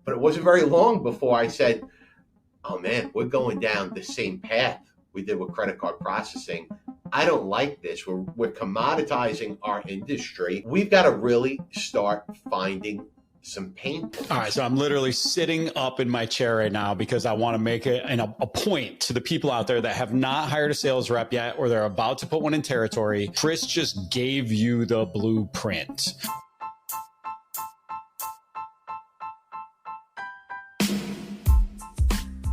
But it wasn't very long before I said, oh man, we're going down the same path we did with credit card processing. I don't like this. We're commoditizing our industry. We've got to really start finding some pain points. All right, so I'm literally sitting up in my chair right now because I want to make a point to the people out there that have not hired a sales rep yet, or they're about to put one in territory. Chris just gave you the blueprint.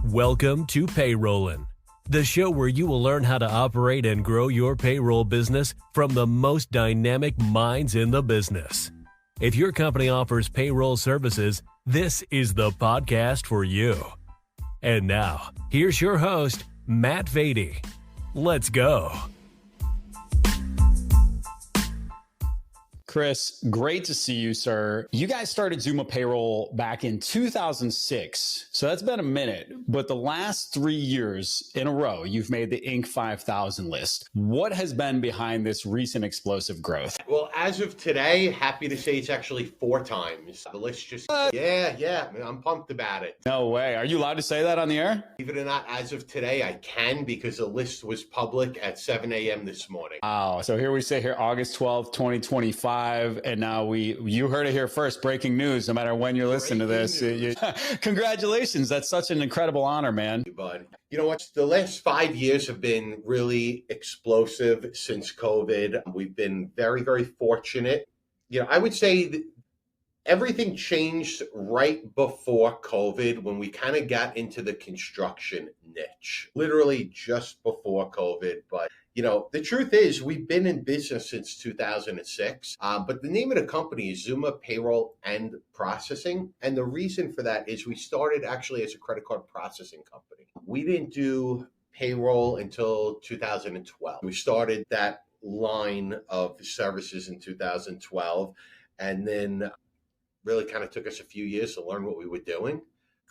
Welcome to Payrollin', the show where you will learn how to operate and grow your payroll business from the most dynamic minds in the business. If your company offers payroll services, this is the podcast for you. And now, here's your host, Matt Vaadi. Let's go. Chris, great to see you, sir. You guys started Zuma Payroll back in 2006, so that's been a minute. But the last 3 years in a row, you've made the Inc. 5000 list. What has been behind this recent explosive growth? Well, as of today, happy to say it's actually 4 times. The list just, yeah, I'm pumped about it. No way. Are you allowed to say that on the air? Believe it or not, as of today, I can, because the list was public at 7 a.m. this morning. Wow. So here we sit here, August 12th, 2025. And now you heard it here first, breaking news, no matter when you're listening to this. Congratulations. That's such an incredible honor, man. Bud. You know what? The last 5 years have been really explosive since COVID. We've been very, very fortunate. You know, I would say that everything changed right before COVID, when we kind of got into the construction niche, literally just before COVID. But you know, the truth is, we've been in business since 2006, but the name of the company is Zuma Payroll and Processing. And the reason for that is we started actually as a credit card processing company. We didn't do payroll until 2012. We started that line of services in 2012, and then really kind of took us a few years to learn what we were doing.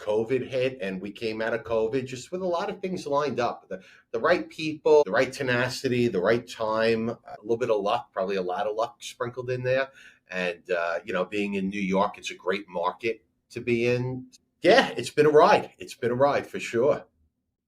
COVID hit, and we came out of COVID just with a lot of things lined up. The right people, the right tenacity, the right time, a little bit of luck, probably a lot of luck sprinkled in there. And, you know, being in New York, it's a great market to be in. Yeah, it's been a ride. It's been a ride for sure.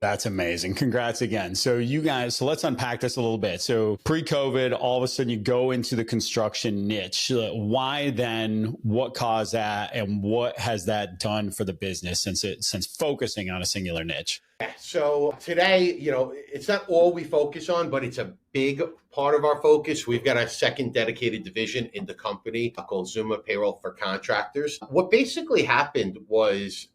That's amazing. Congrats again. So you guys, so let's unpack this a little bit. So pre-COVID, all of a sudden you go into the construction niche. Why then? What caused that? And what has that done for the business since focusing on a singular niche? So today, you know, it's not all we focus on, but it's a big part of our focus. We've got a second dedicated division in the company called Zuma Payroll for Contractors. What basically happened was,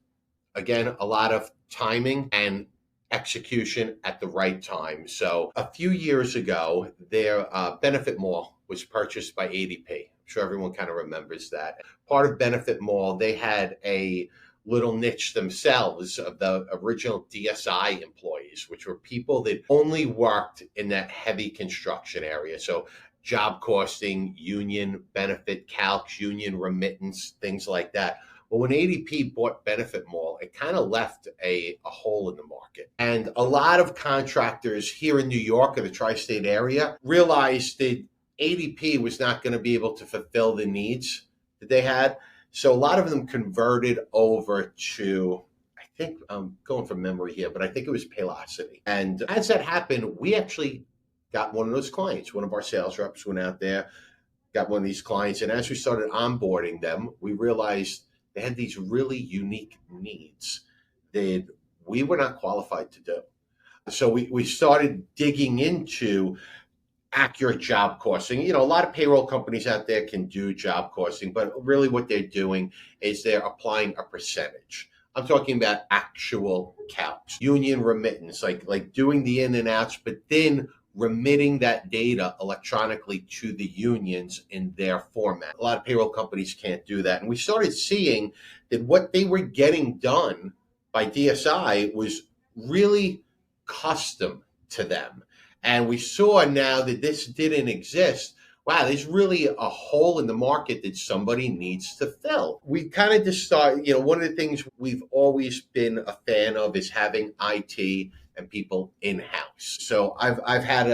again, a lot of timing and execution at the right time. So a few years ago, their Benefit Mall was purchased by ADP. I'm sure everyone kind of remembers that. Part of Benefit Mall, they had a little niche themselves of the original DSI employees, which were people that only worked in that heavy construction area. So job costing, union benefit calcs, union remittance, things like that. Well, when ADP bought Benefit Mall, it kind of left a hole in the market. And a lot of contractors here in New York or the tri-state area realized that ADP was not going to be able to fulfill the needs that they had. So a lot of them converted over to, I think I'm going from memory here, but I think it was Paylocity. And as that happened, we actually got one of those clients. One of our sales reps went out there, got one of these clients. And as we started onboarding them, we realized they had these really unique needs that we were not qualified to do. So we started digging into accurate job costing. You know, a lot of payroll companies out there can do job costing, but really what they're doing is they're applying a percentage. I'm talking about actual calcs, union remittance, like doing the in and outs, but then remitting that data electronically to the unions in their format. A lot of payroll companies can't do that. And we started seeing that what they were getting done by DSI was really custom to them. And we saw now that this didn't exist. Wow, there's really a hole in the market that somebody needs to fill. We kind of just start, you know, one of the things we've always been a fan of is having IT and people in-house. So I've had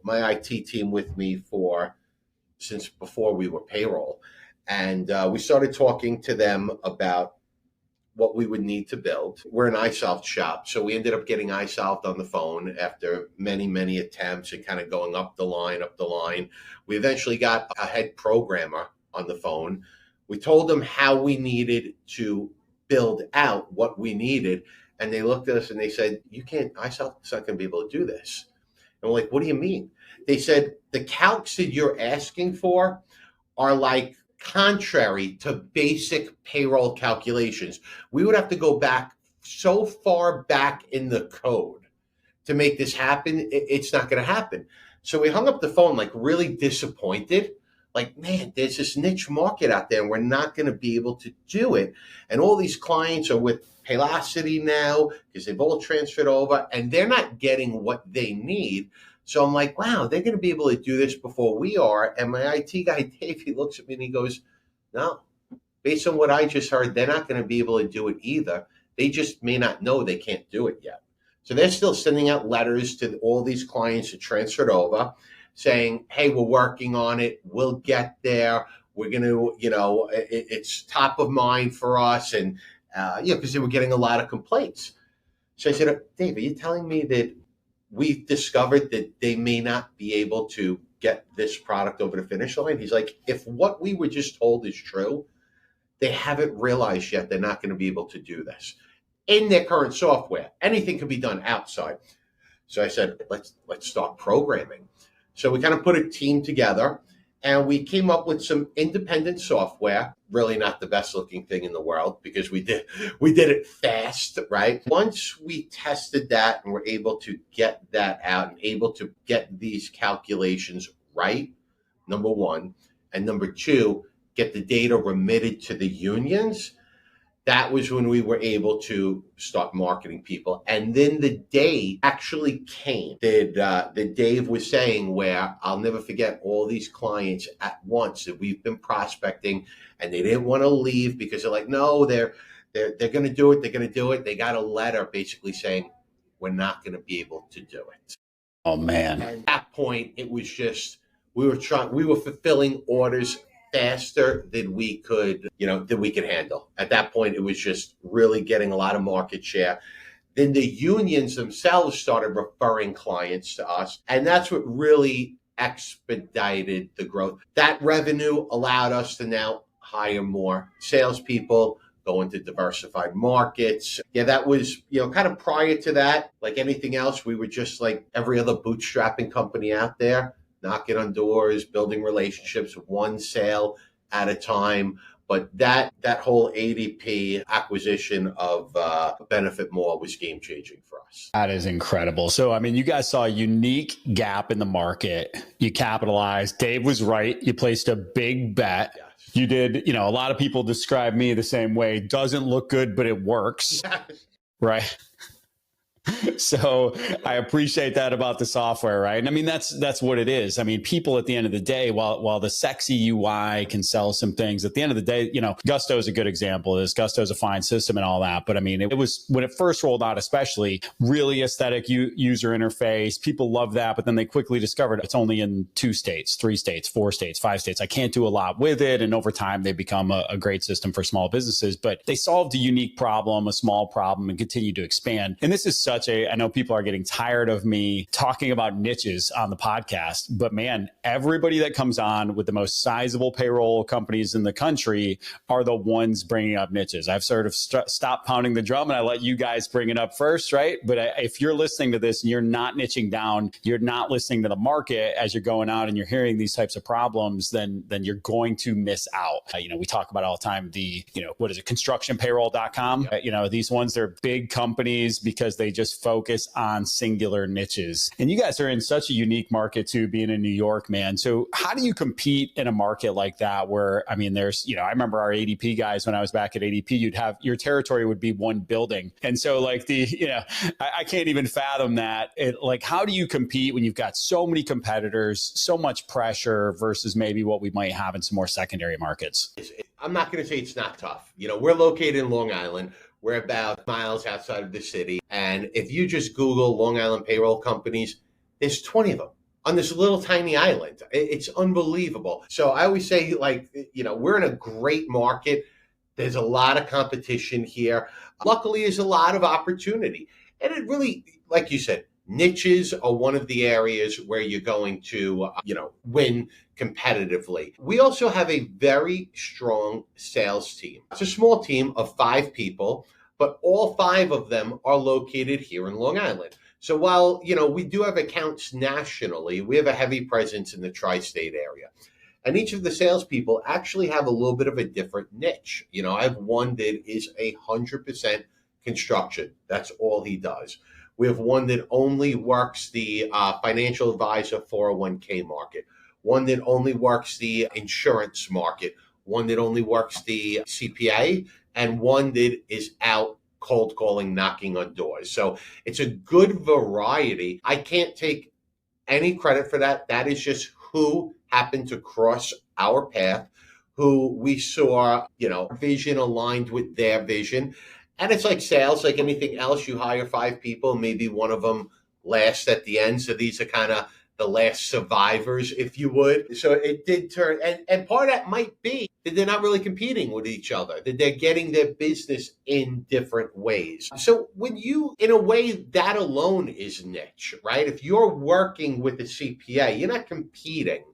my IT team with me since before we were payroll. And we started talking to them about what we would need to build. We're an iSolved shop, so we ended up getting iSolved on the phone after many, many attempts and kind of going up the line. We eventually got a head programmer on the phone. We told them how we needed to build out what we needed, and they looked at us and they said, iSolved's not going to be able to do this. And we're like, what do you mean? They said, the calcs that you're asking for are like contrary to basic payroll calculations. We would have to go back so far back in the code to make this happen. It's not going to happen. So we hung up the phone like really disappointed. Like, man, there's this niche market out there and we're not going to be able to do it. And all these clients are with Paylocity now because they've all transferred over and they're not getting what they need. So I'm like, wow, they're going to be able to do this before we are. And my IT guy, Dave, he looks at me and he goes, no, based on what I just heard, they're not going to be able to do it either. They just may not know they can't do it yet. So they're still sending out letters to all these clients that transferred over saying, hey, we're working on it. We'll get there. We're going to, it's top of mind for us. And, because they were getting a lot of complaints. So I said, Dave, are you telling me that we've discovered that they may not be able to get this product over the finish line? He's like, if what we were just told is true, they haven't realized yet they're not going to be able to do this in their current software. Anything can be done outside. So I said, let's start programming. So we kind of put a team together and we came up with some independent software, really not the best looking thing in the world because we did it fast, right? Once we tested that and were able to get that out and able to get these calculations right, number one, and number two, get the data remitted to the unions, that was when we were able to start marketing people. And then the day actually came that Dave was saying where I'll never forget all these clients at once that we've been prospecting and they didn't want to leave because they're like, no, they're going to do it. They're going to do it. They got a letter basically saying, we're not going to be able to do it. Oh, man. And at that point, it was just, we were fulfilling orders faster than we could handle. At that point, it was just really getting a lot of market share. Then the unions themselves started referring clients to us, and that's what really expedited the growth. That revenue allowed us to now hire more salespeople, go into diversified markets. Yeah, that was, kind of prior to that, like anything else, we were just like every other bootstrapping company out there, knocking on doors, building relationships, one sale at a time. But that whole ADP acquisition of Benefit More was game changing for us. That is incredible. So, I mean, you guys saw a unique gap in the market. You capitalized. Dave was right. You placed a big bet. Yes. You did, a lot of people describe me the same way. Doesn't look good, but it works. Yes. Right. So I appreciate that about the software, right? And I mean, that's what it is. I mean, people at the end of the day, while the sexy UI can sell some things, at the end of the day, Gusto is a good example of this. Gusto is a fine system and all that. But I mean, it was, when it first rolled out, especially really aesthetic user interface. People love that, but then they quickly discovered it's only in 2 states, 3 states, 4 states, 5 states. I can't do a lot with it. And over time, they become a great system for small businesses. But they solved a unique problem, a small problem, and continue to expand. And this is I know people are getting tired of me talking about niches on the podcast, but man, everybody that comes on with the most sizable payroll companies in the country are the ones bringing up niches. I've sort of stopped pounding the drum and I let you guys bring it up first, right? But if you're listening to this and you're not niching down, you're not listening to the market as you're going out and you're hearing these types of problems, then you're going to miss out. We talk about all the time, what is it, constructionpayroll.com? These ones, they're big companies because they just focus on singular niches. And you guys are in such a unique market too, being in New York, man. So how do you compete in a market like that where, I mean, there's, I remember our ADP guys, when I was back at ADP, you'd have, your territory would be one building. And so like I can't even fathom that. How do you compete when you've got so many competitors, so much pressure versus maybe what we might have in some more secondary markets? I'm not going to say it's not tough. We're located in Long Island. We're about miles outside of the city. And if you just Google Long Island payroll companies, there's 20 of them on this little tiny island. It's unbelievable. So I always say, we're in a great market. There's a lot of competition here. Luckily, there's a lot of opportunity. And it really, like you said, niches are one of the areas where you're going to, win competitively. We also have a very strong sales team. It's a small team of 5 people, but all 5 of them are located here in Long Island. So while, we do have accounts nationally, we have a heavy presence in the tri-state area. And each of the salespeople actually have a little bit of a different niche. I have one that is 100% construction. That's all he does. We have one that only works the financial advisor 401k market, one that only works the insurance market, one that only works the CPA, and one that is out cold calling, knocking on doors. So it's a good variety. I can't take any credit for that. That is just who happened to cross our path, who we saw, vision aligned with their vision. And it's like sales, like anything else. You hire 5 people, maybe one of them lasts at the end. So these are kind of the last survivors, if you would. So it did turn, and part of that might be that they're not really competing with each other, that they're getting their business in different ways. So when you, in a way, that alone is niche, right? If you're working with a CPA, you're not competing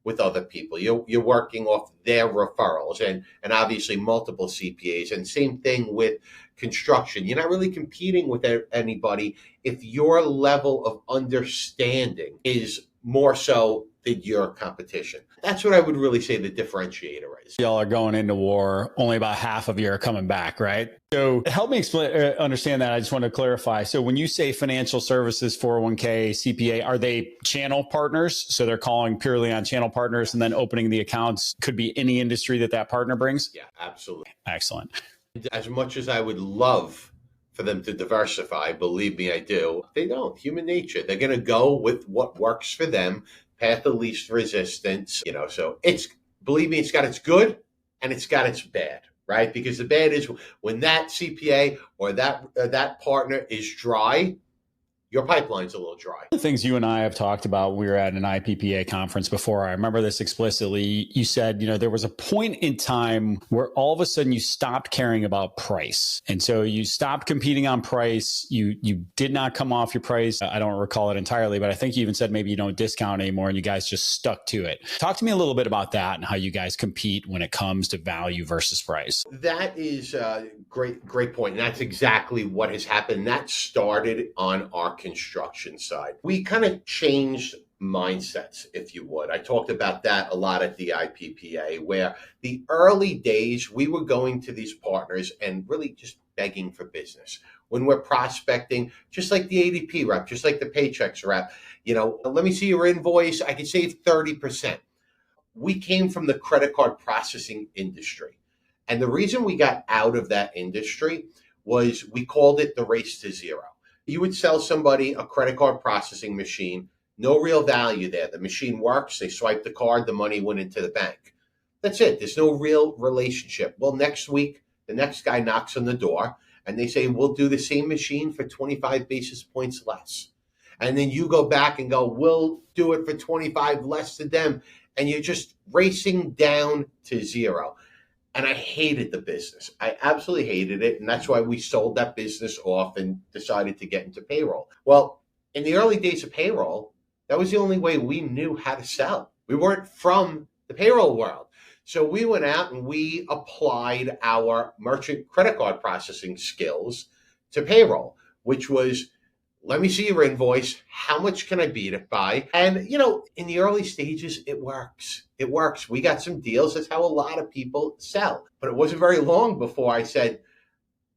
with other people. You're working off their referrals and obviously multiple CPAs. And same thing with construction. You're not really competing with anybody if your level of understanding is more so than your competition. That's what I would really say the differentiator is. Y'all are going into war, only about half of you are coming back, right? So help me understand that. I just want to clarify. So when you say financial services, 401k, CPA, are they channel partners? So they're calling purely on channel partners and then opening the accounts could be any industry that partner brings? Yeah, absolutely. Excellent. As much as I would love for them to diversify, believe me, I do, they don't. Human nature. They're going to go with what works for them, path of least resistance. So believe me, it's got its good and it's got its bad, right? Because the bad is when that CPA or that partner is dry, your pipeline's a little dry. The things you and I have talked about, we were at an IPPA conference before. I remember this explicitly. You said, there was a point in time where all of a sudden you stopped caring about price. And so you stopped competing on price. You did not come off your price. I don't recall it entirely, but I think you even said maybe you don't discount anymore and you guys just stuck to it. Talk to me a little bit about that and how you guys compete when it comes to value versus price. That is a great point. And that's exactly what has happened. That started on our construction side. We kind of changed mindsets, if you would. I talked about that a lot at the IPPA, where the early days we were going to these partners and really just begging for business. When we're prospecting, just like the ADP rep, just like the Paychex rep, let me see your invoice. I can save 30%. We came from the credit card processing industry. And the reason we got out of that industry was we called it the race to zero. You would sell somebody a credit card processing machine, no real value there. The machine works, they swipe the card, the money went into the bank. That's it. There's no real relationship. Well, next week, the next guy knocks on the door and they say, we'll do the same machine for 25 basis points less. And then you go back and go, we'll do it for 25 less to them. And you're just racing down to zero. And I hated the business. I absolutely hated it. And that's why we sold that business off and decided to get into payroll. Well, in the early days of payroll, that was the only way we knew how to sell. We weren't from the payroll world. So we went out and we applied our merchant credit card processing skills to payroll, which was, let me see your invoice. How much can I beat it by? And, in the early stages, it works. It works. We got some deals. That's how a lot of people sell. But it wasn't very long before I said,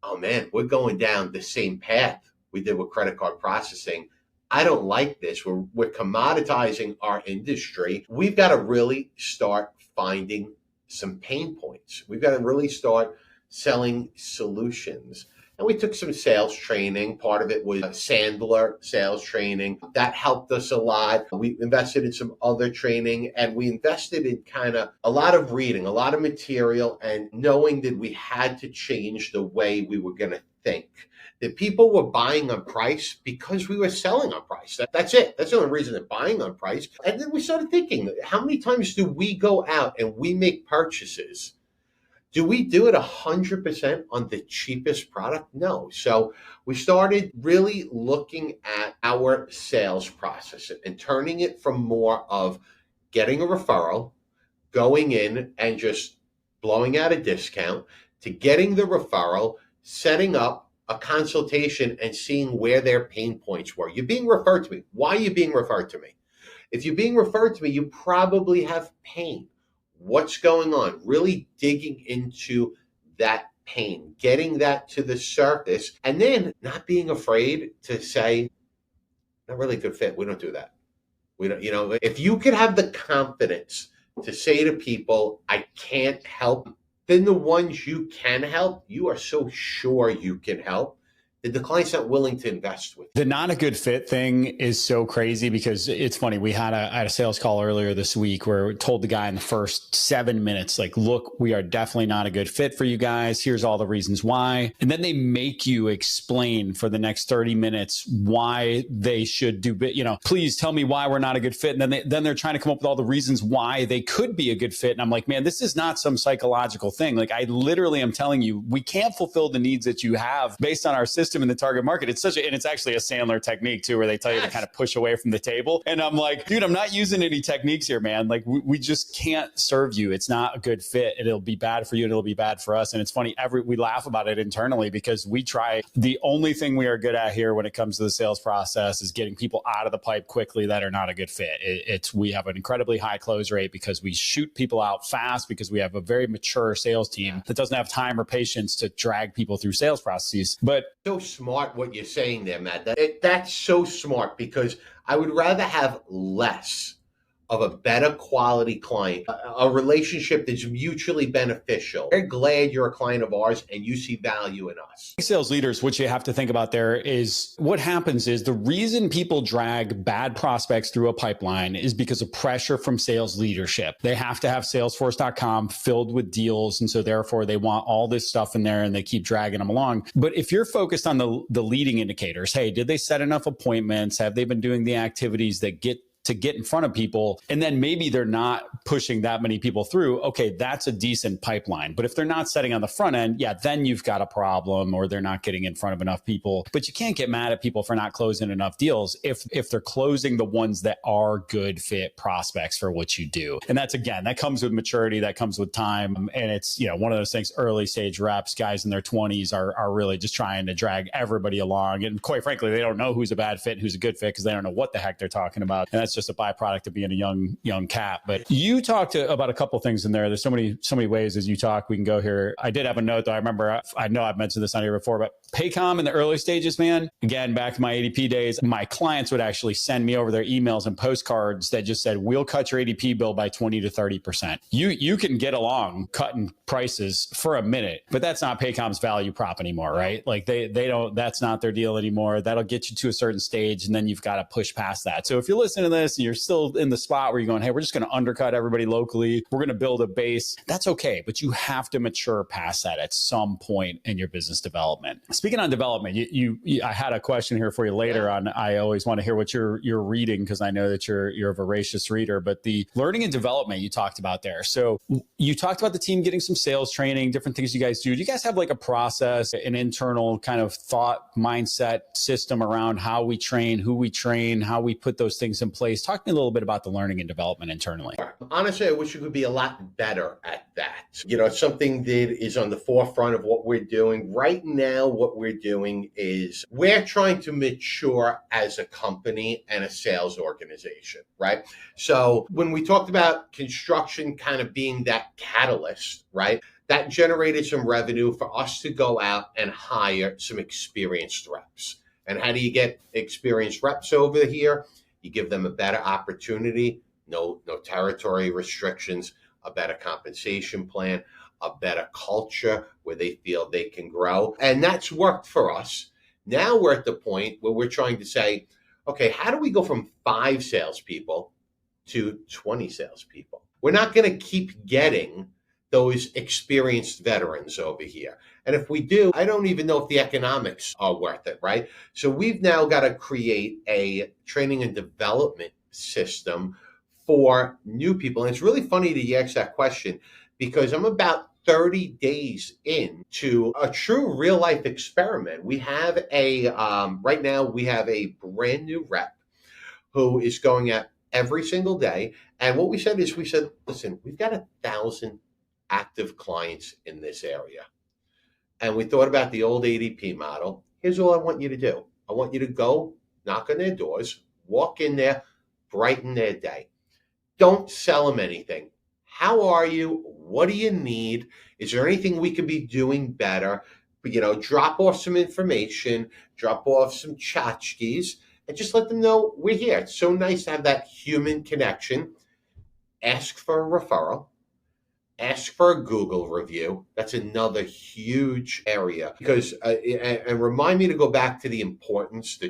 oh man, we're going down the same path we did with credit card processing. I don't like this. We're commoditizing our industry. We've got to really start finding some pain points. We've got to really start selling solutions. And we took some sales training. Part of it was Sandler sales training. That helped us a lot. We invested in some other training, and we invested in kind of a lot of reading, a lot of material, and knowing that we had to change the way we were going to think. That people were buying on price because we were selling on price. That's it. That's the only reason they're buying on price. And then we started thinking, how many times do we go out and we make purchases Do we do it 100% on the cheapest product? No. So we started really looking at our sales process and turning it from more of getting a referral, going in and just blowing out a discount, to getting the referral, setting up a consultation and seeing where their pain points were. You're being referred to me. Why are you being referred to me? If you're being referred to me, you probably have pain. What's going on? Really digging into that pain, getting that to the surface, and then not being afraid to say, not really a good fit. We don't do that. We don't, if you could have the confidence to say to people, I can't help, then the ones you can help, you are so sure you can help, that the client's not willing to invest with. The not a good fit thing is so crazy because it's funny. I had a sales call earlier this week where we told the guy in the first 7 minutes, like, look, we are definitely not a good fit for you guys. Here's all the reasons why. And then they make you explain for the next 30 minutes why they should do, please tell me why we're not a good fit. And then they're trying to come up with all the reasons why they could be a good fit. And I'm like, man, this is not some psychological thing. Like, I literally am telling you, we can't fulfill the needs that you have based on our system in the target market. And it's actually a Sandler technique too, where they tell you to kind of push away from the table. And I'm like, dude, I'm not using any techniques here, man. Like, we just can't serve you. It's not a good fit. It'll be bad for you and it'll be bad for us. And it's funny, we laugh about it internally because we try. The only thing we are good at here when it comes to the sales process is getting people out of the pipe quickly that are not a good fit. We have an incredibly high close rate because we shoot people out fast because we have a very mature sales team that doesn't have time or patience to drag people through sales processes. But so smart what you're saying there, Matt. That's so smart because I would rather have less of a better quality client, a relationship that's mutually beneficial. We're glad you're a client of ours and you see value in us. Sales leaders, what you have to think about there is what happens is the reason people drag bad prospects through a pipeline is because of pressure from sales leadership. They have to have Salesforce.com filled with deals. And so therefore they want all this stuff in there and they keep dragging them along. But if you're focused on the leading indicators, hey, did they set enough appointments? Have they been doing the activities that get in front of people, and then maybe they're not pushing that many people through, okay, that's a decent pipeline. But if they're not setting on the front end, then you've got a problem, or they're not getting in front of enough people. But you can't get mad at people for not closing enough deals if they're closing the ones that are good fit prospects for what you do. And that's, again, that comes with maturity, that comes with time. And it's, one of those things, early stage reps, guys in their 20s are really just trying to drag everybody along. And quite frankly, they don't know who's a bad fit and who's a good fit because they don't know what the heck they're talking about. And that's just a byproduct of being a young cat. But you talked about a couple of things in there. There's so many ways as you talk. We can go here. I did have a note though. I know I've mentioned this on here before, but Paycom in the early stages, man, again, back to my ADP days, my clients would actually send me over their emails and postcards that just said, we'll cut your ADP bill by 20 to 30%. You can get along cutting prices for a minute, but that's not Paycom's value prop anymore, right? Like they don't, that's not their deal anymore. That'll get you to a certain stage and then you've got to push past that. So if you're listening to this and you're still in the spot where you're going, hey, we're just going to undercut everybody locally, we're going to build a base, that's okay. But you have to mature past that at some point in your business development. Speaking on development, I had a question here for you later on. I always want to hear what you're reading because I know that you're a voracious reader, but the learning and development you talked about there. So you talked about the team getting some sales training, different things you guys do. Do you guys have like a process, an internal kind of thought mindset system around how we train, who we train, how we put those things in place? Talk to me a little bit about the learning and development internally. Honestly, I wish you could be a lot better at that. It's something that is on the forefront of what we're doing. Right now, what we're doing is we're trying to mature as a company and a sales organization, right? So when we talked about construction kind of being that catalyst, right? That generated some revenue for us to go out and hire some experienced reps. And how do you get experienced reps over here? You give them a better opportunity, no territory restrictions, a better compensation plan, a better culture where they feel they can grow. And that's worked for us. Now we're at the point where we're trying to say, okay, how do we go from 5 salespeople to 20 salespeople? We're not going to keep getting those experienced veterans over here. And if we do, I don't even know if the economics are worth it, right? So we've now got to create a training and development system for new people. And it's really funny that you ask that question because I'm about 30 days into a true real life experiment. We have right now we have a brand new rep who is going out every single day. And what we said, listen, we've got 1,000 active clients in this area. And we thought about the old ADP model. Here's all I want you to do. I want you to go knock on their doors, walk in there, brighten their day. Don't sell them anything. How are you? What do you need? Is there anything we could be doing better? Drop off some information, drop off some tchotchkes, and just let them know we're here. It's so nice to have that human connection. Ask for a referral. Ask for a Google review. That's another huge area because, and remind me to go back to the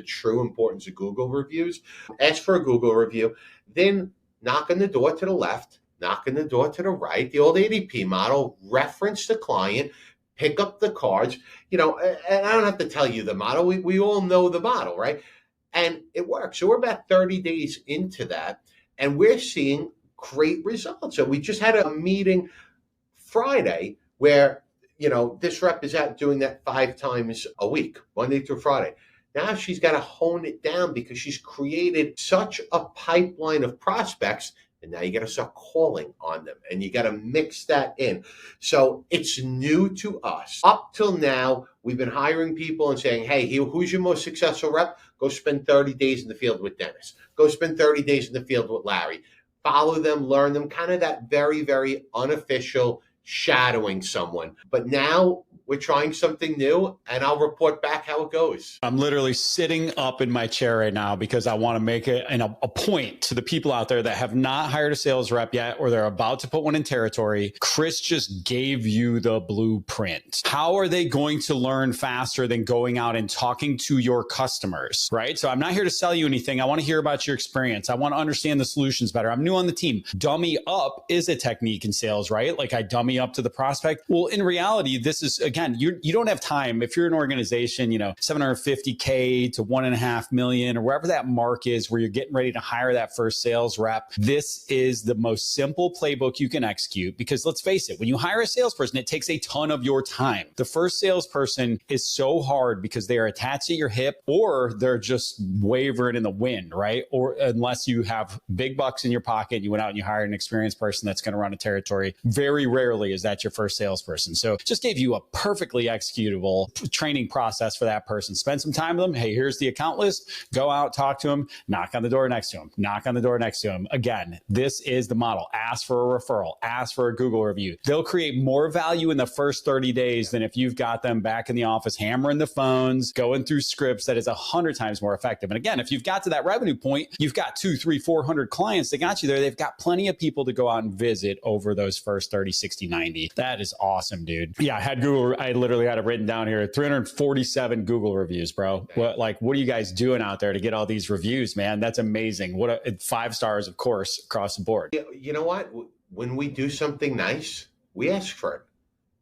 true importance of Google reviews. Ask for a Google review, then knock on the door to the left, knock on the door to the right, the old ADP model, reference the client, pick up the cards, and I don't have to tell you the model. We all know the model, right? And it works. So we're about 30 days into that, and we're seeing great results. So we just had a meeting Friday where, this rep is out doing that 5 times a week, Monday through Friday. Now she's got to hone it down because she's created such a pipeline of prospects. And now you got to start calling on them and you got to mix that in. So it's new to us. Up till now, we've been hiring people and saying, hey, who's your most successful rep? Go spend 30 days in the field with Dennis. Go spend 30 days in the field with Larry. Follow them, learn them, kind of that very, very unofficial shadowing someone. But now we're trying something new, and I'll report back how it goes. I'm literally sitting up in my chair right now because I want to make it a point to the people out there that have not hired a sales rep yet, or they're about to put one in territory. Chris just gave you the blueprint. How are they going to learn faster than going out and talking to your customers, right? So I'm not here to sell you anything. I want to hear about your experience. I want to understand the solutions better. I'm new on the team. Dummy up is a technique in sales, right? Like I dummy up to the prospect. Well, in reality, this is, again, you don't have time. If you're an organization, $750K to 1.5 million or wherever that mark is where you're getting ready to hire that first sales rep, this is the most simple playbook you can execute because let's face it, when you hire a salesperson, it takes a ton of your time. The first salesperson is so hard because they are attached to your hip or they're just wavering in the wind, right? Or unless you have big bucks in your pocket, you went out and you hired an experienced person that's going to run a territory. Very rarely is that your first salesperson. So just gave you a perfectly executable training process for that person. Spend some time with them. Hey, here's the account list. Go out, talk to them, knock on the door next to them, knock on the door next to them. Again, this is the model. Ask for a referral, ask for a Google review. They'll create more value in the first 30 days than if you've got them back in the office, hammering the phones, going through scripts. That is 100 times more effective. And again, if you've got to that revenue point, you've got 200, 300, 400 clients that got you there. They've got plenty of people to go out and visit over those first 30, 60, 90. That is awesome, dude. Yeah, I literally had it written down here, 347 Google reviews, bro. What are you guys doing out there to get all these reviews, man? That's amazing. 5 stars, of course, across the board. You know what? When we do something nice, we ask for it.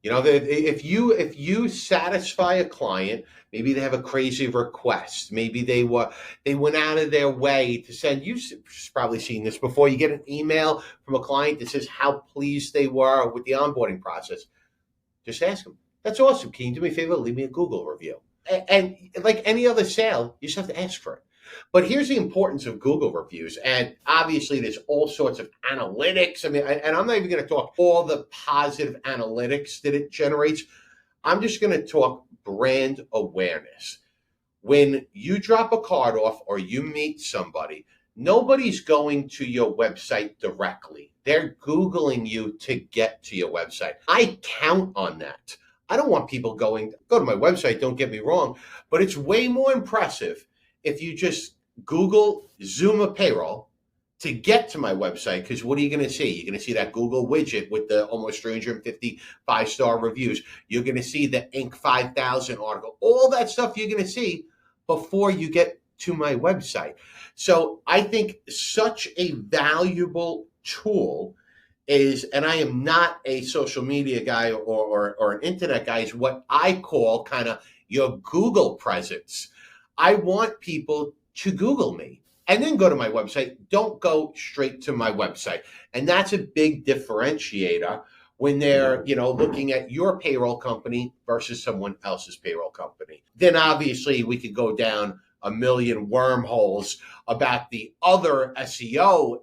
If you satisfy a client, maybe they have a crazy request. Maybe they went out of their way to send. You've probably seen this before. You get an email from a client that says how pleased they were with the onboarding process. Just ask them. That's awesome. Can you do me a favor? Leave me a Google review. And like any other sale, you just have to ask for it. But here's the importance of Google reviews. And obviously, there's all sorts of analytics. I mean, and I'm not even going to talk all the positive analytics that it generates. I'm just going to talk brand awareness. When you drop a card off or you meet somebody, nobody's going to your website directly. They're Googling you to get to your website. I count on that. I don't want people go to my website, don't get me wrong, but it's way more impressive if you just Google Zuma Payroll to get to my website, because what are you going to see? You're going to see that Google widget with the almost 350 5-star reviews. You're going to see the Inc. 5000 article. All that stuff you're going to see before you get to my website. So I think such a valuable tool is, and I am not a social media guy or an internet guy, is what I call kind of your Google presence. I want people to Google me and then go to my website. Don't go straight to my website. And that's a big differentiator when they're, looking at your payroll company versus someone else's payroll company. Then obviously we could go down a million wormholes about the other SEO,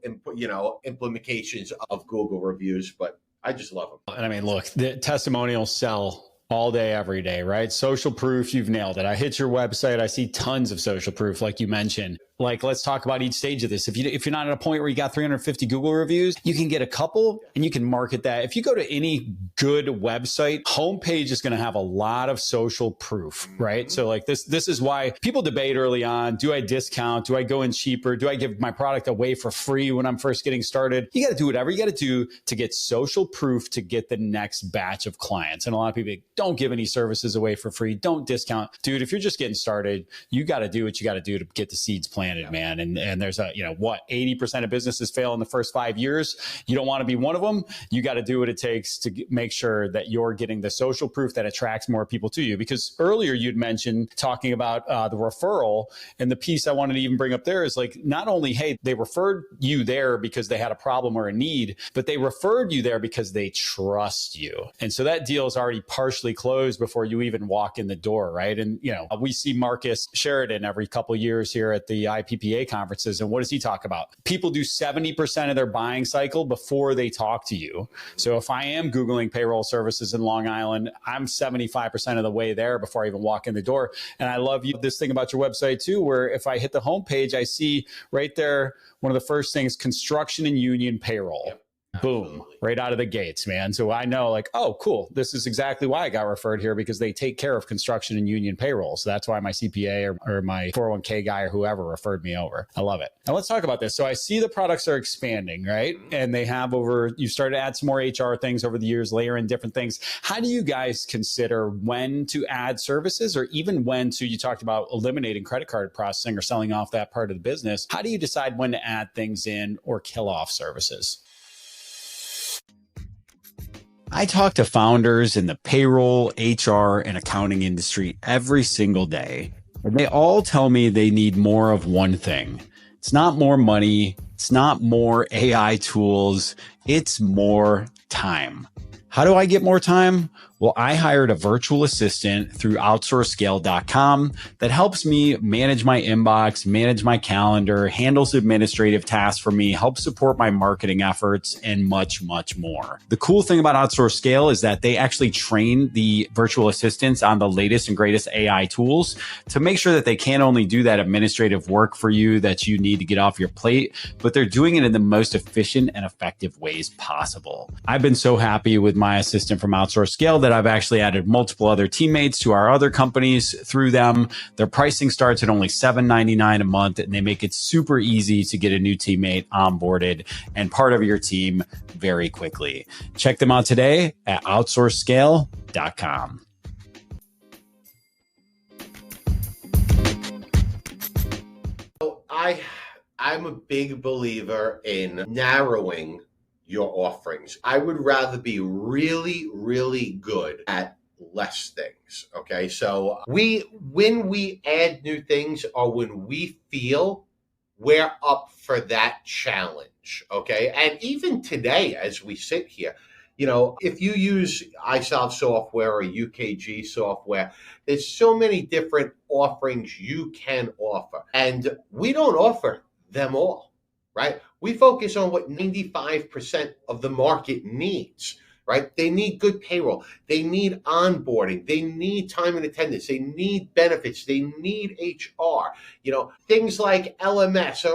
implications of Google reviews, but I just love them. And I mean, look, the testimonials sell all day, every day, right? Social proof, you've nailed it. I hit your website, I see tons of social proof, like you mentioned. Like, let's talk about each stage of this. If you're not at a point where you got 350 Google reviews, you can get a couple and you can market that. If you go to any good website, homepage is going to have a lot of social proof, right? So like this is why people debate early on, do I discount? Do I go in cheaper? Do I give my product away for free when I'm first getting started? You got to do whatever you got to do to get social proof to get the next batch of clients. And a lot of people don't give any services away for free. Don't discount. Dude, if you're just getting started, you got to do what you got to do to get the seeds planted. Man. And there's 80% of businesses fail in the first 5 years. You don't want to be one of them. You got to do what it takes to make sure that you're getting the social proof that attracts more people to you. Because earlier you'd mentioned talking about the referral, and the piece I wanted to even bring up there is like, not only, hey, they referred you there because they had a problem or a need, but they referred you there because they trust you. And so that deal is already partially closed before you even walk in the door, right? And, we see Marcus Sheridan every couple of years here at the IPPA conferences. And what does he talk about? People do 70% of their buying cycle before they talk to you. So if I am Googling payroll services in Long Island, I'm 75% of the way there before I even walk in the door. And I love this thing about your website too, where if I hit the homepage, I see right there, one of the first things, construction and union payroll. Yep. Boom, right out of the gates, man. So I know like, oh, cool. This is exactly why I got referred here, because they take care of construction and union payroll. So that's why my CPA or my 401k guy or whoever referred me over. I love it. Now let's talk about this. So I see the products are expanding, right? And you started to add some more HR things over the years, layer in different things. How do you guys consider when to add services, or even when to, you talked about eliminating credit card processing or selling off that part of the business. How do you decide when to add things in or kill off services? I talk to founders in the payroll, HR, and accounting industry every single day, and they all tell me they need more of one thing. It's not more money. It's not more AI tools. It's more time. How do I get more time? Well, I hired a virtual assistant through outsourcescale.com that helps me manage my inbox, manage my calendar, handles administrative tasks for me, helps support my marketing efforts, and much, much more. The cool thing about OutsourceScale is that they actually train the virtual assistants on the latest and greatest AI tools to make sure that they can't only do that administrative work for you that you need to get off your plate, but they're doing it in the most efficient and effective ways possible. I've been so happy with my assistant from OutsourceScale that I've actually added multiple other teammates to our other companies through them. Their pricing starts at only $7.99 a month, and they make it super easy to get a new teammate onboarded and part of your team very quickly. Check them out today at outsourcescale.com. I'm a big believer in narrowing your offerings. I would rather be really, really good at less things. Okay. So when we add new things, or when we feel we're up for that challenge. Okay. And even today, as we sit here, if you use iSolve software or UKG software, there's so many different offerings you can offer, and we don't offer them all, right? We focus on what 95% of the market needs, right? They need good payroll. They need onboarding. They need time and attendance. They need benefits. They need HR. Things like LMS.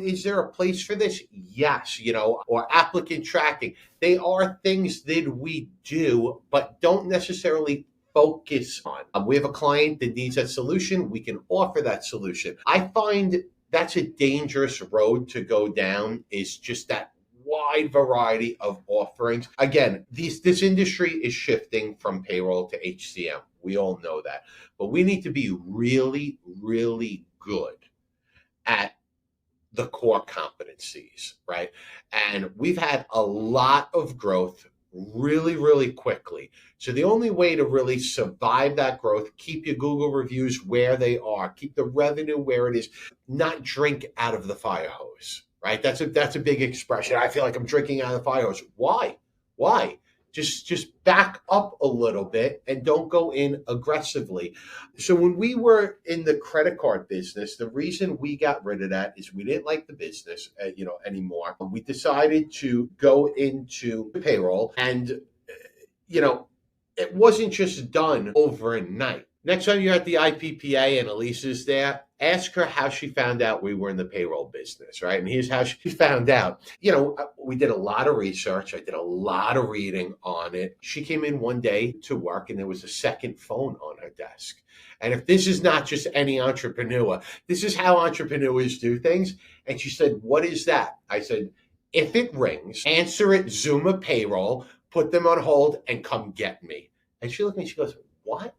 Is there a place for this? Yes. Or applicant tracking. They are things that we do, but don't necessarily focus on. We have a client that needs that solution. We can offer that solution. I find that's a dangerous road to go down, is just that wide variety of offerings. Again, this industry is shifting from payroll to HCM. We all know that. But we need to be really, really good at the core competencies, right? And we've had a lot of growth really, really quickly. So the only way to really survive that growth, keep your Google reviews where they are, keep the revenue where it is, not drink out of the fire hose, right? That's a big expression. I feel like I'm drinking out of the fire hose. Why? just back up a little bit and don't go in aggressively. So when we were in the credit card business, the reason we got rid of that is we didn't like the business, anymore. We decided to go into payroll, and it wasn't just done overnight. Next time you're at the IPPA and Elise is there, ask her how she found out we were in the payroll business, right? And here's how she found out. We did a lot of research. I did a lot of reading on it. She came in one day to work and there was a second phone on her desk. And if this is not just any entrepreneur, this is how entrepreneurs do things. And she said, "What is that?" I said, "If it rings, answer it, Zuma Payroll, put them on hold and come get me." And she looked at me, she goes, "What?"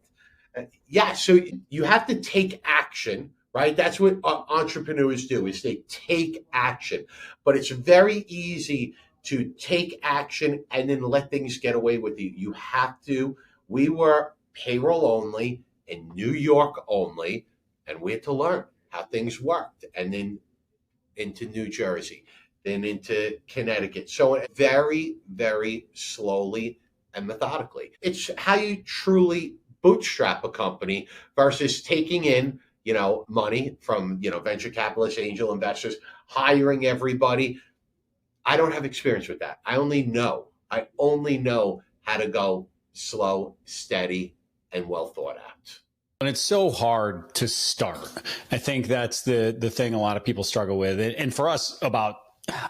Yeah, so you have to take action, right? That's what entrepreneurs do, is they take action. But it's very easy to take action and then let things get away with you. You have to. We were payroll only in New York only, and we had to learn how things worked. And then into New Jersey, then into Connecticut. So very, very slowly and methodically. It's how you truly bootstrap a company versus taking in, money from, venture capitalists, angel investors, hiring everybody. I don't have experience with that. I only know how to go slow, steady, and well thought out. And it's so hard to start. I think that's the thing a lot of people struggle with. And for us, about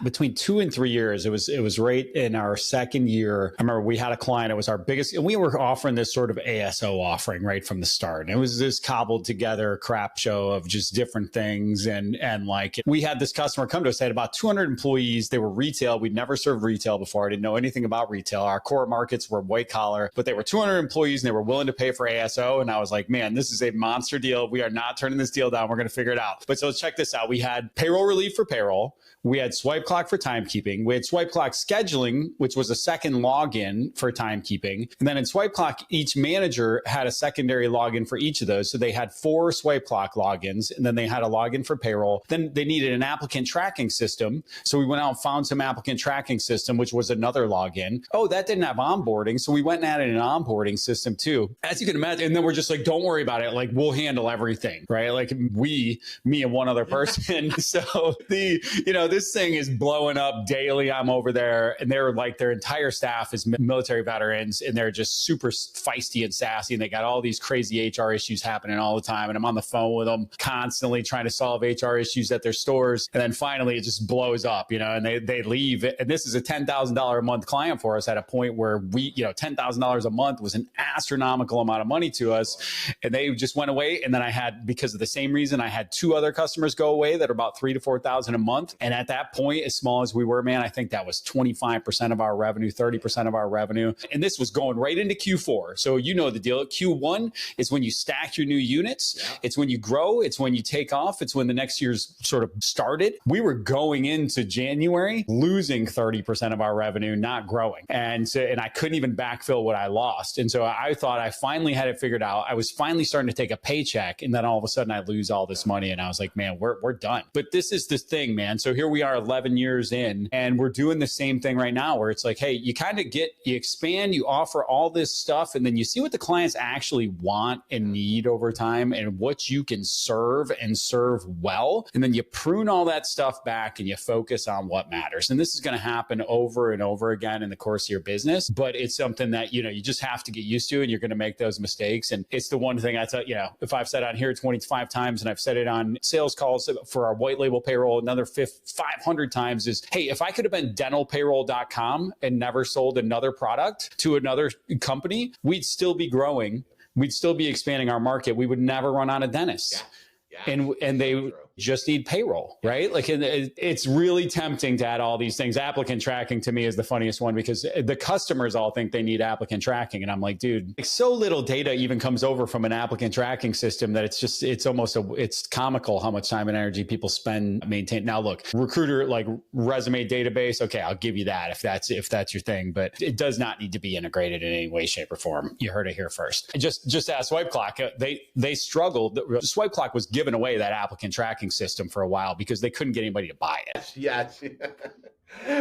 between 2 and 3 years, it was right in our second year. I remember we had a client, it was our biggest, and we were offering this sort of ASO offering right from the start. And it was this cobbled together crap show of just different things. And like, we had this customer come to us, they had about 200 employees. They were retail. We'd never served retail before. I didn't know anything about retail. Our core markets were white collar, but they were 200 employees and they were willing to pay for ASO. And I was like, man, this is a monster deal. We are not turning this deal down. We're going to figure it out. But so let's check this out. We had payroll relief for payroll. We had Swipe Clock for timekeeping. We had Swipe Clock scheduling, which was a second login for timekeeping. And then in Swipe Clock, each manager had a secondary login for each of those. So they had 4 Swipe Clock logins, and then they had a login for payroll. Then they needed an applicant tracking system. So we went out and found some applicant tracking system, which was another login. Oh, that didn't have onboarding. So we went and added an onboarding system too. As you can imagine, and then we're just like, don't worry about it. Like, we'll handle everything, right? Like me and one other person. So this thing is blowing up daily. I'm over there, and they're like, their entire staff is military veterans, and they're just super feisty and sassy, and they got all these crazy HR issues happening all the time. And I'm on the phone with them constantly trying to solve HR issues at their stores. And then finally it just blows up, and they leave. And this is a $10,000 a month client for us at a point where we, $10,000 a month was an astronomical amount of money to us. And they just went away. And then I had, because of the same reason, I had 2 other customers go away that are about $3,000 to $4,000 a month. And at that point, as small as we were, man, I think that was 25% of our revenue, 30% of our revenue. And this was going right into Q4. So the deal. Q1 is when you stack your new units. Yeah. It's when you grow. It's when you take off. It's when the next year's sort of started. We were going into January losing 30% of our revenue, not growing. And I couldn't even backfill what I lost. And so I thought I finally had it figured out. I was finally starting to take a paycheck. And then all of a sudden I lose all this money. And I was like, man, we're done. But this is the thing, man. So here we are 11 years in, and we're doing the same thing right now where it's like, hey, you kind of you expand, you offer all this stuff, and then you see what the clients actually want and need over time and what you can serve and serve well. And then you prune all that stuff back and you focus on what matters. And this is going to happen over and over again in the course of your business, but it's something that, you just have to get used to, and you're going to make those mistakes. And it's the one thing I tell, if I've said on here 25 times and I've said it on sales calls for our white label payroll, another 500 times is, hey, if I could have been dentalpayroll.com and never sold another product to another company, we'd still be growing. We'd still be expanding our market. We would never run out of dentists. Yeah. And they just need payroll, right? Like, it's really tempting to add all these things. Applicant tracking to me is the funniest one because the customers all think they need applicant tracking. And I'm like, dude, so little data even comes over from an applicant tracking system that it's comical how much time and energy people spend maintaining. Now look, recruiter, like resume database. Okay. I'll give you that if that's your thing, but it does not need to be integrated in any way, shape or form. You heard it here first. Just ask Swipe Clock. They struggled. Swipe Clock was giving away that applicant tracking tracking system for a while because they couldn't get anybody to buy it. Yes.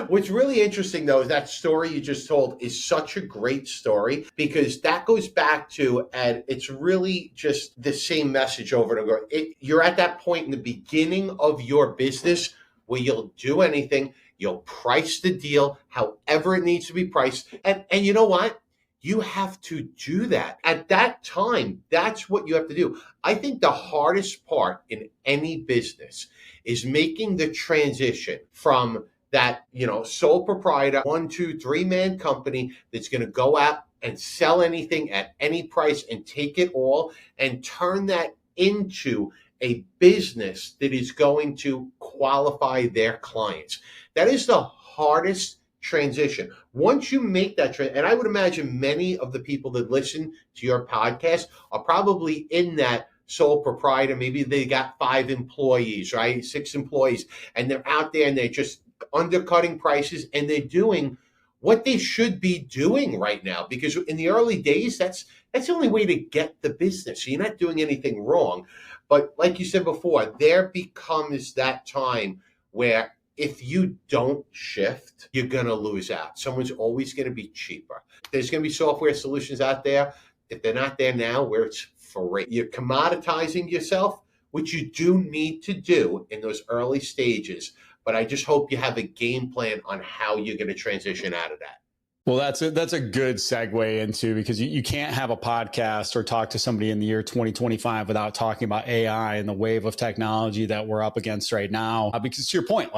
What's really interesting, though, is that story you just told is such a great story because that goes back to, and it's really just the same message over and over. You're at that point in the beginning of your business where you'll do anything, you'll price the deal however it needs to be priced. And you know what? You have to do that. At that time, that's what you have to do. I think the hardest part in any business is making the transition from that, sole proprietor, 1, 2, 3-man company that's going to go out and sell anything at any price and take it all and turn that into a business that is going to qualify their clients. That is the hardest transition. Once you make that transition, and I would imagine many of the people that listen to your podcast are probably in that sole proprietor. Maybe they got 5 employees, right? 6 employees, and they're out there and they're just undercutting prices and they're doing what they should be doing right now. Because in the early days, that's the only way to get the business. So you're not doing anything wrong. But like you said before, there becomes that time where if you don't shift, you're going to lose out. Someone's always going to be cheaper. There's going to be software solutions out there. If they're not there now, where it's free. You're commoditizing yourself, which you do need to do in those early stages. But I just hope you have a game plan on how you're going to transition out of that. Well, that's a good segue into, because you can't have a podcast or talk to somebody in the year 2025 without talking about AI and the wave of technology that we're up against right now. Because to your point,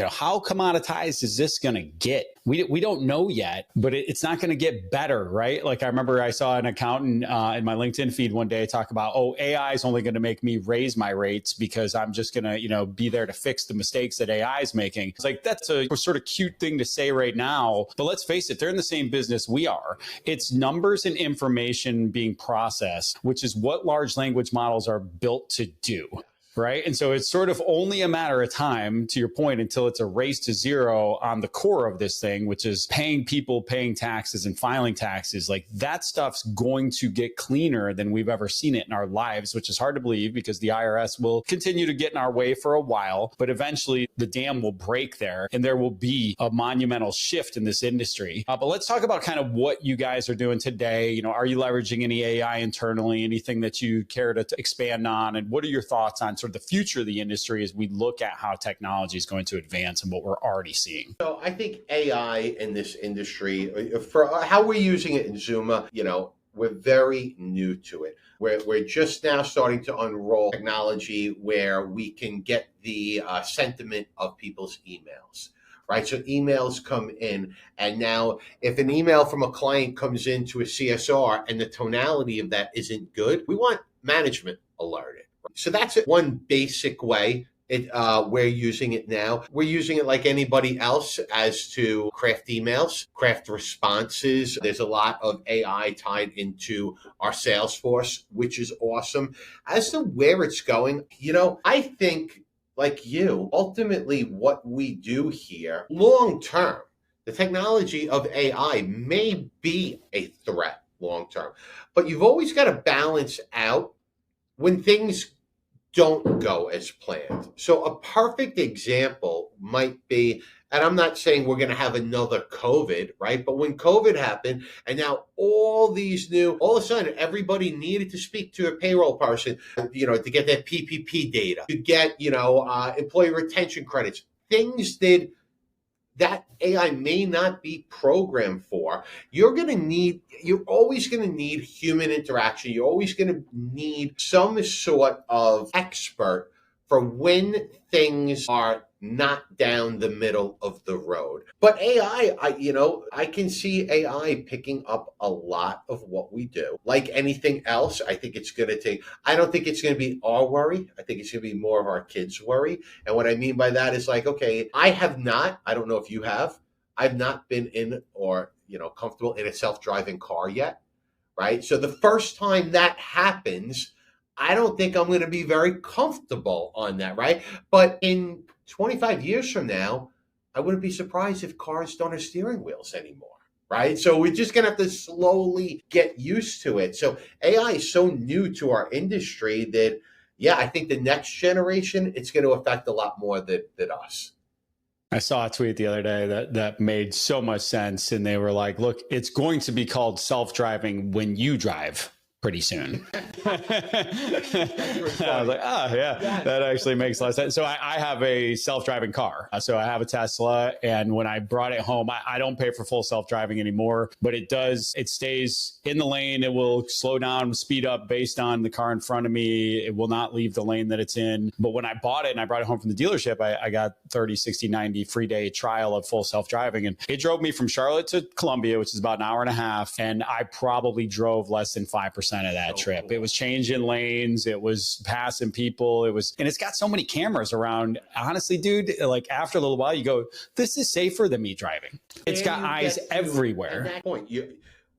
how commoditized is this going to get? We don't know yet, but it's not going to get better, right? Like I remember I saw an accountant in my LinkedIn feed one day talk about, AI is only going to make me raise my rates because I'm just going to, be there to fix the mistakes that AI is making. It's like, that's a sort of cute thing to say right now, but let's face it, they're in the same business we are. It's numbers and information being processed, which is what large language models are built to do. Right. And so it's sort of only a matter of time, to your point, until it's a race to zero on the core of this thing, which is paying people, paying taxes and filing taxes. Like that stuff's going to get cleaner than we've ever seen it in our lives, which is hard to believe because the IRS will continue to get in our way for a while. But eventually the dam will break there and there will be a monumental shift in this industry. But let's talk about kind of what you guys are doing today. Are you leveraging any AI internally, anything that you care to expand on? And what are your thoughts on sort of the future of the industry as we look at how technology is going to advance and what we're already seeing? So I think AI in this industry, for how we're using it in Zuma, we're very new to it. We're just now starting to unroll technology where we can get the sentiment of people's emails. Right. So emails come in. And now if an email from a client comes into a CSR and the tonality of that isn't good, we want management alerted. So that's one basic way we're using it now. We're using it like anybody else as to craft emails, craft responses. There's a lot of AI tied into our Salesforce, which is awesome. As to where it's going, I think, like you, ultimately what we do here, long term, the technology of AI may be a threat long term, but you've always got to balance out when things don't go as planned. So a perfect example might be, and I'm not saying we're going to have another COVID, right? But when COVID happened, and now all of a sudden, everybody needed to speak to a payroll person, to get that PPP data, to get, employee retention credits, things that AI may not be programmed for. You're always going to need human interaction. You're always going to need some sort of expert for when things are not down the middle of the road. But AI, I can see AI picking up a lot of what we do. Like anything else, I think I don't think it's going to be our worry. I think it's going to be more of our kids' worry. And what I mean by that is I don't know if you have, I've not been in or, comfortable in a self-driving car yet, right? So the first time that happens, I don't think I'm going to be very comfortable on that, right? But in 25 years from now, I wouldn't be surprised if cars don't have steering wheels anymore, right? So we're just going to have to slowly get used to it. So AI is so new to our industry that, yeah, I think the next generation, it's going to affect a lot more than us. I saw a tweet the other day that made so much sense. And they were like, look, it's going to be called self-driving when you drive pretty soon. I was like, oh, yeah, that actually makes a lot of sense. So I have a self-driving car. So I have a Tesla. And when I brought it home, I don't pay for full self-driving anymore, but it stays in the lane. It will slow down, speed up based on the car in front of me. It will not leave the lane that it's in. But when I bought it and I brought it home from the dealership, I got 30, 60, 90 free day trial of full self-driving. And it drove me from Charlotte to Columbia, which is about an hour and a half. And I probably drove less than 5% of that trip. Cool. It was changing lanes. It was passing people. And it's got so many cameras around. Honestly, dude, like after a little while, you go, this is safer than me driving. It's got eyes everywhere. At that point,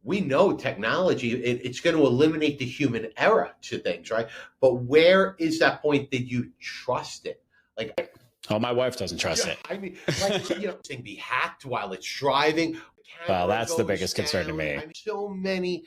we know technology, it's going to eliminate the human error to things, right? But where is that point that you trust it? Like, oh, my wife doesn't trust it. I mean, like, thing be hacked while it's driving. Well, that's the biggest concern to me. I mean, so many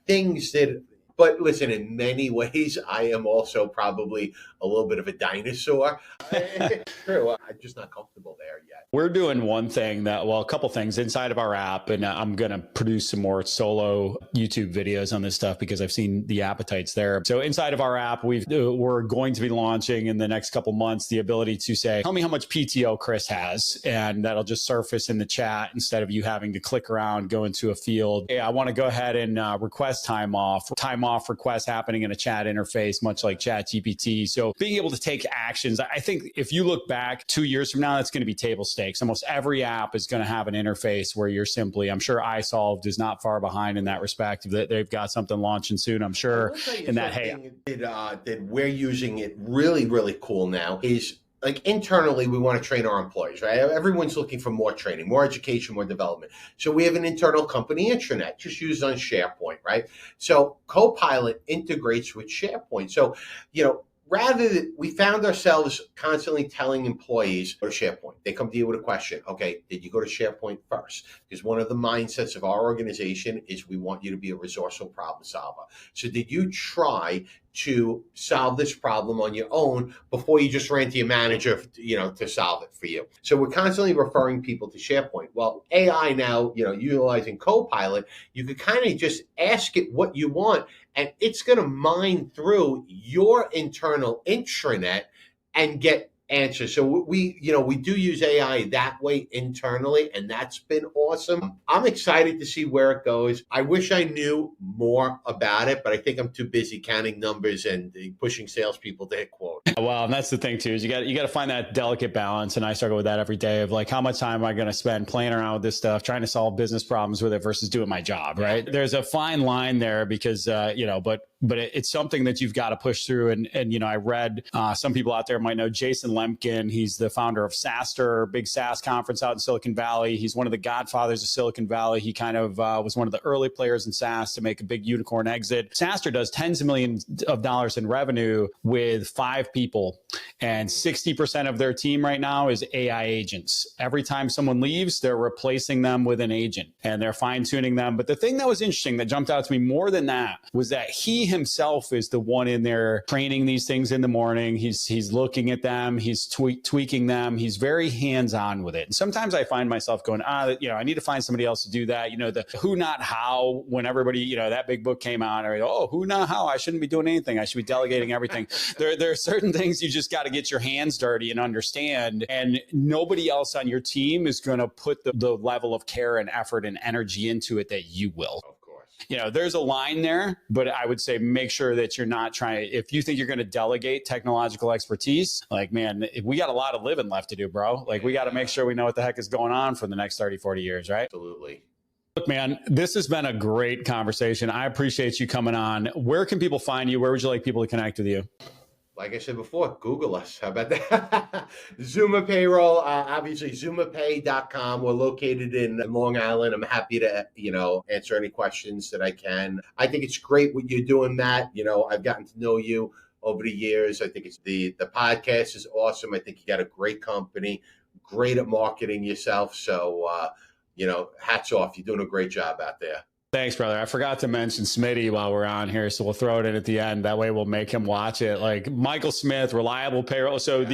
things that. But listen, in many ways, I am also probably a little bit of a dinosaur. It's true. I'm just not comfortable there yet. We're doing one thing a couple things inside of our app, and I'm going to produce some more solo YouTube videos on this stuff because I've seen the appetites there. So inside of our app, we're going to be launching in the next couple months the ability to say, tell me how much PTO Chris has, and that'll just surface in the chat instead of you having to click around, go into a field. Hey, I want to go ahead and request time off requests happening in a chat interface, much like ChatGPT. So being able to take actions, I think if you look back 2 years from now, that's going to be table stakes. Almost every app is going to have an interface where you're I'm sure iSolved is not far behind in that respect. They've got something launching soon, I'm sure. And that we're using it really, really cool now is like internally, we want to train our employees, right? Everyone's looking for more training, more education, more development. So we have an internal company intranet just used on SharePoint, right? So Copilot integrates with SharePoint. So, we found ourselves constantly telling employees, go to SharePoint. They come to you with a question. Okay, did you go to SharePoint first? Because one of the mindsets of our organization is we want you to be a resourceful problem solver. So did you try to solve this problem on your own before you just ran to your manager, to solve it for you? So we're constantly referring people to SharePoint. Well, AI now, utilizing Copilot, you could kind of just ask it what you want, and it's going to mine through your internal intranet and get answers. So we do use AI that way internally, and that's been awesome. I'm excited to see where it goes. I wish I knew more about it, but I think I'm too busy counting numbers and pushing salespeople to hit quote. Well, and that's the thing too, is you got to find that delicate balance. And I struggle with that every day of like, how much time am I going to spend playing around with this stuff, trying to solve business problems with it versus doing my job, right? Yeah. There's a fine line there because, but it's something that you've got to push through. And I read some people out there might know Jason Lemkin. He's the founder of SaaStr, big SaaS conference out in Silicon Valley. He's one of the godfathers of Silicon Valley. He kind of was one of the early players in SaaS to make a big unicorn exit. SaaStr does tens of millions of dollars in revenue with 5 people, and 60% of their team right now is AI agents. Every time someone leaves, they're replacing them with an agent and they're fine tuning them. But the thing that was interesting that jumped out to me more than that was that he himself is the one in there training these things in the morning. He's looking at them. He's tweaking them. He's very hands-on with it. And sometimes I find myself going, I need to find somebody else to do that. The who, not how, when everybody, that big book came out, and who, not how, I shouldn't be doing anything. I should be delegating everything. There are certain things you just got to get your hands dirty and understand. And nobody else on your team is going to put the level of care and effort and energy into it that you will. There's a line there, but I would say make sure that you're not trying, if you think you're going to delegate technological expertise, like, man, we got a lot of living left to do, bro. Like, we got to make sure we know what the heck is going on for the next 30, 40 years, right? Absolutely. Look, man, this has been a great conversation. I appreciate you coming on. Where can people find you? Where would you like people to connect with you? Like I said before, Google us. How about that? Zuma Payroll, obviously ZumaPay.com. We're located in Long Island. I'm happy to, answer any questions that I can. I think it's great what you're doing, Matt. I've gotten to know you over the years. I think it's the podcast is awesome. I think you got a great company, great at marketing yourself. So, hats off. You're doing a great job out there. Thanks, brother. I forgot to mention Smitty while we're on here, so we'll throw it in at the end. That way we'll make him watch it. Like Michael Smith, reliable payroll. So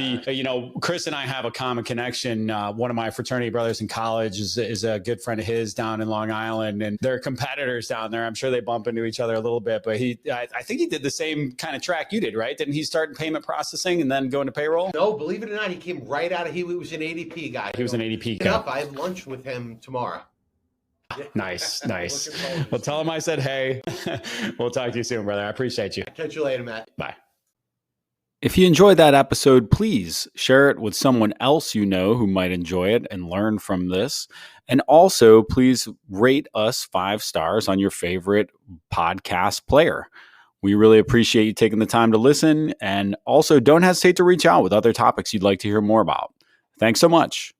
Chris and I have a common connection. One of my fraternity brothers in college is a good friend of his down in Long Island, and they're competitors down there. I'm sure they bump into each other a little bit, but I think he did the same kind of track you did, right? Didn't he start in payment processing and then go into payroll? No, believe it or not, he came right out of, he was an ADP guy. He was an ADP guy. I have lunch with him tomorrow. Nice. Well, tell him I said, hey. We'll talk to you soon, brother. I appreciate you. Catch you later, Matt. Bye. If you enjoyed that episode, please share it with someone else you know who might enjoy it and learn from this. And also, please rate us 5 stars on your favorite podcast player. We really appreciate you taking the time to listen. And also, don't hesitate to reach out with other topics you'd like to hear more about. Thanks so much.